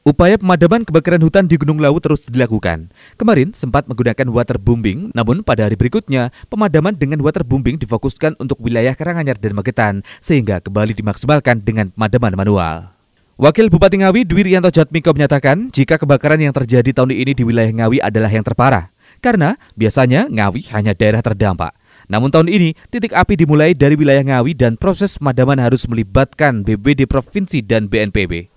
Upaya pemadaman kebakaran hutan di Gunung Lawu terus dilakukan. Kemarin sempat menggunakan waterbombing, namun pada hari berikutnya pemadaman dengan waterbombing difokuskan untuk wilayah Karanganyar dan Magetan sehingga kembali dimaksimalkan dengan pemadaman manual. Wakil Bupati Ngawi Dwi Rianto Jatmiko menyatakan jika kebakaran yang terjadi tahun ini di wilayah Ngawi adalah yang terparah, karena biasanya Ngawi hanya daerah terdampak. Namun tahun ini titik api dimulai dari wilayah Ngawi dan proses pemadaman harus melibatkan BPBD Provinsi dan BNPB.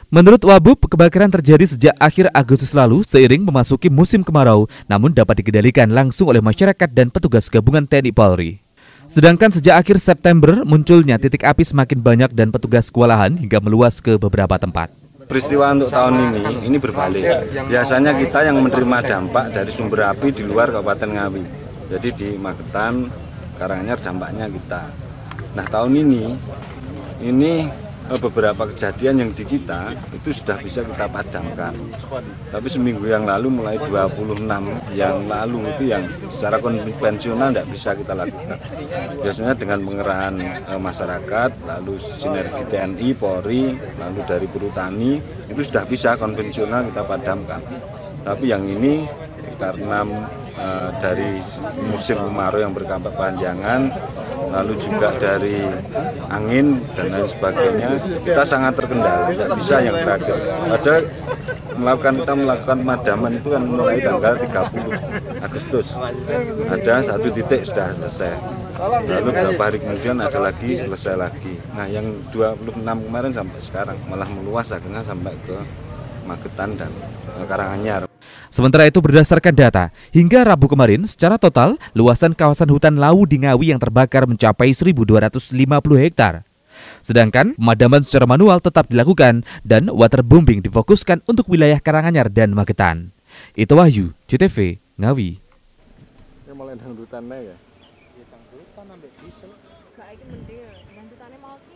Menurut Wabub, kebakaran terjadi sejak akhir Agustus lalu seiring memasuki musim kemarau, namun dapat dikendalikan langsung oleh masyarakat dan petugas gabungan TNI Polri. Sedangkan sejak akhir September munculnya titik api semakin banyak dan petugas kewalahan hingga meluas ke beberapa tempat. Peristiwa untuk tahun ini berbalik. Biasanya kita yang menerima dampak dari sumber api di luar Kabupaten Ngawi. Jadi di Magetan, Karanganyar dampaknya kita. Nah tahun ini beberapa kejadian yang di kita itu sudah bisa kita padamkan. Tapi seminggu yang lalu mulai 26 yang lalu itu yang secara konvensional tidak bisa kita lakukan. Biasanya dengan pengerahan masyarakat, lalu sinergi TNI, Polri, lalu dari Perhutani itu sudah bisa konvensional kita padamkan. Tapi yang ini karena dari musim kemarau yang berkepanjangan, lalu juga dari angin dan lain sebagainya, kita sangat terkendala, tidak bisa yang terakhir. Padahal kita melakukan pemadaman itu kan mulai tanggal 30 Agustus. Ada satu titik sudah selesai. Lalu beberapa hari kemudian ada lagi, selesai lagi. Nah yang 26 kemarin sampai sekarang malah meluas akhirnya sampai ke Magetan dan Karanganyar. Sementara itu berdasarkan data, hingga Rabu kemarin secara total luasan kawasan hutan Lawu di Ngawi yang terbakar mencapai 1.250 hektar. Sedangkan pemadaman secara manual tetap dilakukan dan waterbombing difokuskan untuk wilayah Karanganyar dan Magetan. Itu Wahyu, CTV, Ngawi.